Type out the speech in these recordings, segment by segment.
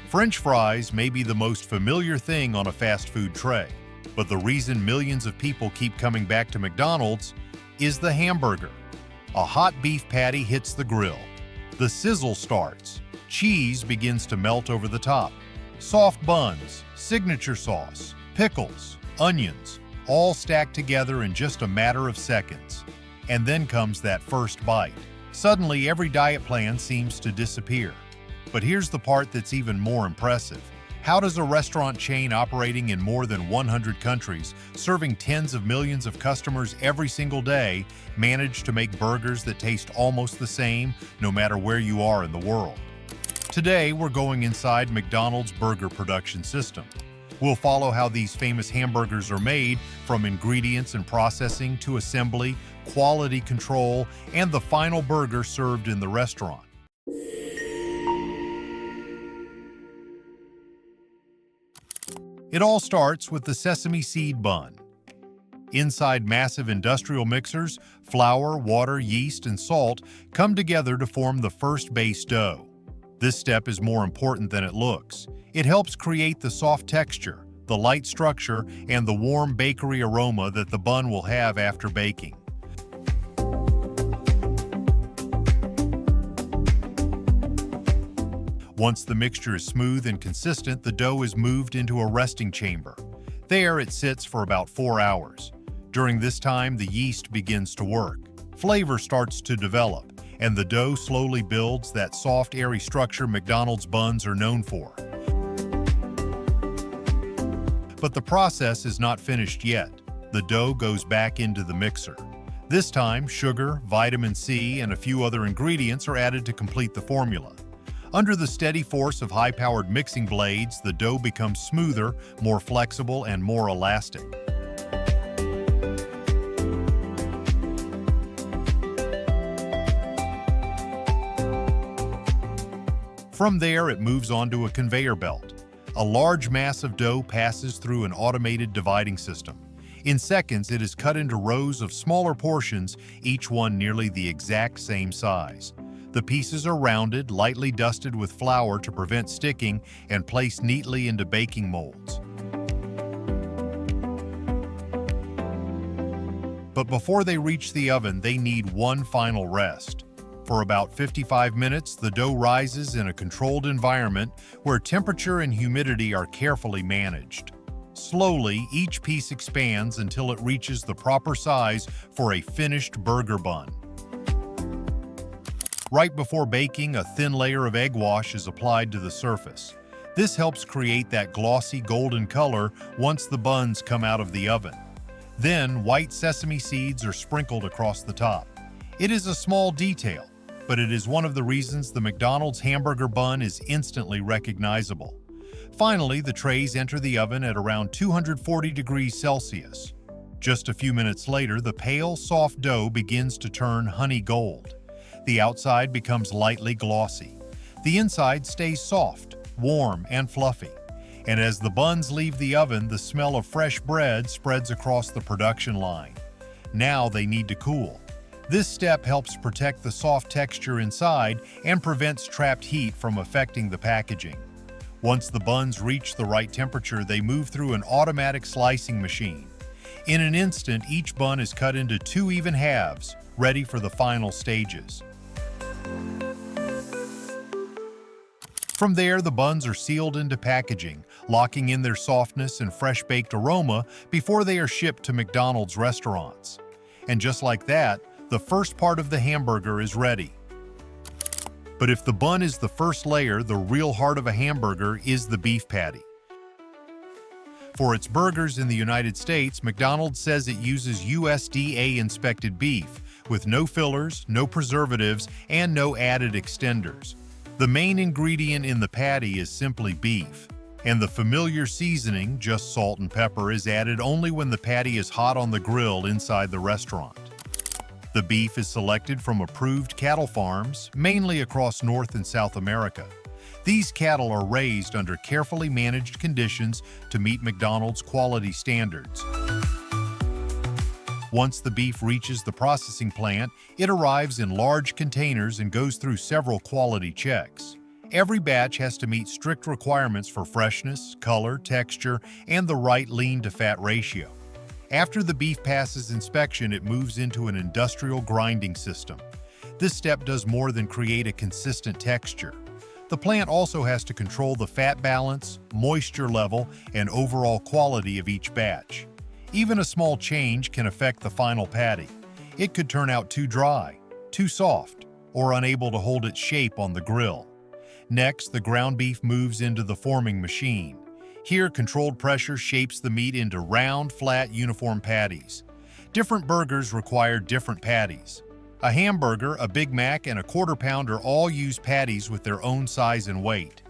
French fries may be the most familiar thing on a fast food tray, but the reason millions of people keep coming back to McDonald's is the hamburger. A hot beef patty hits the grill. The sizzle starts. Cheese begins to melt over the top. Soft buns, signature sauce, pickles, onions, all stacked together in just a matter of seconds. And then comes that first bite. Suddenly, every diet plan seems to disappear. But here's the part that's even more impressive. How does a restaurant chain operating in more than 100 countries, serving tens of millions of customers every single day, manage to make burgers that taste almost the same no matter where you are in the world? Today, we're going inside McDonald's burger production system. We'll follow how these famous hamburgers are made, from ingredients and processing to assembly, quality control, and the final burger served in the restaurant. It all starts with the sesame seed bun. Inside massive industrial mixers, flour, water, yeast, and salt come together to form the first base dough. This step is more important than it looks. It helps create the soft texture, the light structure, and the warm bakery aroma that the bun will have after baking. Once the mixture is smooth and consistent, the dough is moved into a resting chamber. There, it sits for about 4 hours. During this time, the yeast begins to work. Flavor starts to develop, and the dough slowly builds that soft, airy structure McDonald's buns are known for. But the process is not finished yet. The dough goes back into the mixer. This time, sugar, vitamin C, and a few other ingredients are added to complete the formula. Under the steady force of high-powered mixing blades, the dough becomes smoother, more flexible, and more elastic. From there, it moves onto a conveyor belt. A large mass of dough passes through an automated dividing system. In seconds, it is cut into rows of smaller portions, each one nearly the exact same size. The pieces are rounded, lightly dusted with flour to prevent sticking, and placed neatly into baking molds. But before they reach the oven, they need one final rest. For about 55 minutes, the dough rises in a controlled environment where temperature and humidity are carefully managed. Slowly, each piece expands until it reaches the proper size for a finished burger bun. Right before baking, a thin layer of egg wash is applied to the surface. This helps create that glossy golden color once the buns come out of the oven. Then, white sesame seeds are sprinkled across the top. It is a small detail, but it is one of the reasons the McDonald's hamburger bun is instantly recognizable. Finally, the trays enter the oven at around 240 degrees Celsius. Just a few minutes later, the pale, soft dough begins to turn honey gold. The outside becomes lightly glossy. The inside stays soft, warm, and fluffy. And as the buns leave the oven, the smell of fresh bread spreads across the production line. Now they need to cool. This step helps protect the soft texture inside and prevents trapped heat from affecting the packaging. Once the buns reach the right temperature, they move through an automatic slicing machine. In an instant, each bun is cut into 2 even halves, ready for the final stages. From there, the buns are sealed into packaging, locking in their softness and fresh-baked aroma before they are shipped to McDonald's restaurants. And just like that, the first part of the hamburger is ready. But if the bun is the first layer, the real heart of a hamburger is the beef patty. For its burgers in the United States, McDonald's says it uses USDA-inspected beef, with no fillers, no preservatives, and no added extenders. The main ingredient in the patty is simply beef, and the familiar seasoning, just salt and pepper, is added only when the patty is hot on the grill inside the restaurant. The beef is selected from approved cattle farms, mainly across North and South America. These cattle are raised under carefully managed conditions to meet McDonald's quality standards. Once the beef reaches the processing plant, it arrives in large containers and goes through several quality checks. Every batch has to meet strict requirements for freshness, color, texture, and the right lean-to-fat ratio. After the beef passes inspection, it moves into an industrial grinding system. This step does more than create a consistent texture. The plant also has to control the fat balance, moisture level, and overall quality of each batch. Even a small change can affect the final patty. It could turn out too dry, too soft, or unable to hold its shape on the grill. Next, the ground beef moves into the forming machine. Here, controlled pressure shapes the meat into round, flat, uniform patties. Different burgers require different patties. A hamburger, a Big Mac, and a Quarter Pounder all use patties with their own size and weight.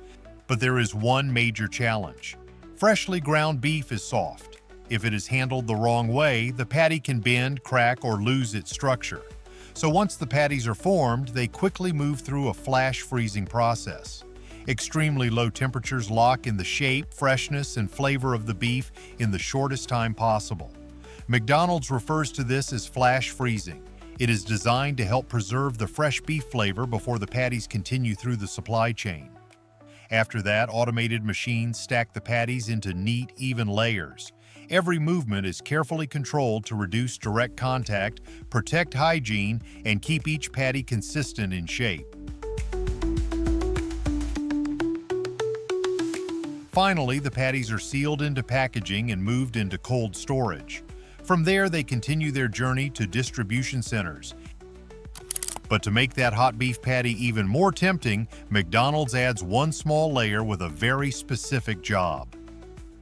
But there is one major challenge. Freshly ground beef is soft. If it is handled the wrong way, the patty can bend, crack, or lose its structure. So once the patties are formed, they quickly move through a flash freezing process. Extremely low temperatures lock in the shape, freshness, and flavor of the beef in the shortest time possible. McDonald's refers to this as flash freezing. It is designed to help preserve the fresh beef flavor before the patties continue through the supply chain. After that, automated machines stack the patties into neat, even layers. Every movement is carefully controlled to reduce direct contact, protect hygiene, and keep each patty consistent in shape. Finally, the patties are sealed into packaging and moved into cold storage. From there, they continue their journey to distribution centers. But to make that hot beef patty even more tempting, McDonald's adds one small layer with a very specific job: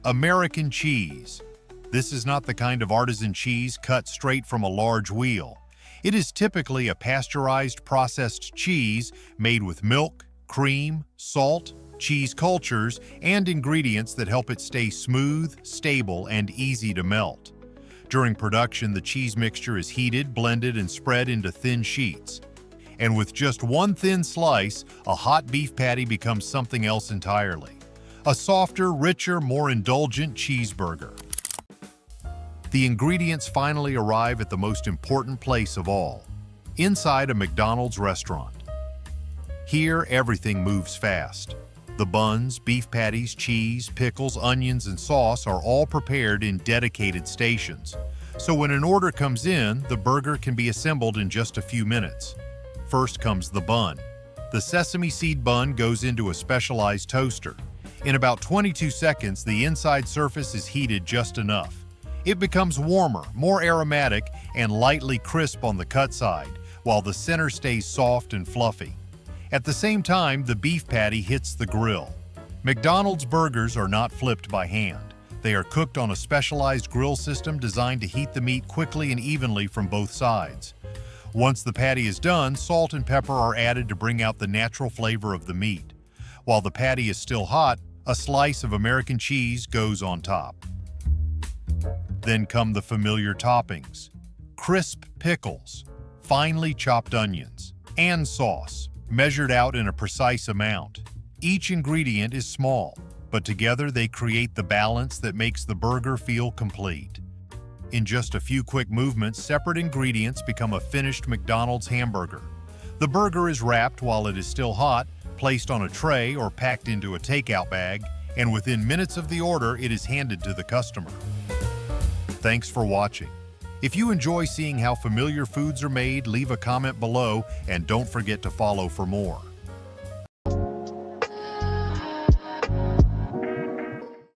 American cheese. This is not the kind of artisan cheese cut straight from a large wheel. It is typically a pasteurized processed cheese made with milk, cream, salt, cheese cultures, and ingredients that help it stay smooth, stable, and easy to melt. During production, the cheese mixture is heated, blended, and spread into thin sheets. And with just one thin slice, a hot beef patty becomes something else entirely: a softer, richer, more indulgent cheeseburger. The ingredients finally arrive at the most important place of all: inside a McDonald's restaurant. Here, everything moves fast. The buns, beef patties, cheese, pickles, onions, and sauce are all prepared in dedicated stations. So when an order comes in, the burger can be assembled in just a few minutes. First comes the bun. The sesame seed bun goes into a specialized toaster. In about 22 seconds, the inside surface is heated just enough. It becomes warmer, more aromatic, and lightly crisp on the cut side, while the center stays soft and fluffy. At the same time, the beef patty hits the grill. McDonald's burgers are not flipped by hand. They are cooked on a specialized grill system designed to heat the meat quickly and evenly from both sides. Once the patty is done, salt and pepper are added to bring out the natural flavor of the meat. While the patty is still hot, a slice of American cheese goes on top. Then come the familiar toppings: crisp pickles, finely chopped onions, and sauce, measured out in a precise amount. Each ingredient is small, but together they create the balance that makes the burger feel complete. In just a few quick movements, separate ingredients become a finished McDonald's hamburger. The burger is wrapped while it is still hot, placed on a tray or packed into a takeout bag, and within minutes of the order, it is handed to the customer. Thanks for watching. If you enjoy seeing how familiar foods are made, leave a comment below and don't forget to follow for more.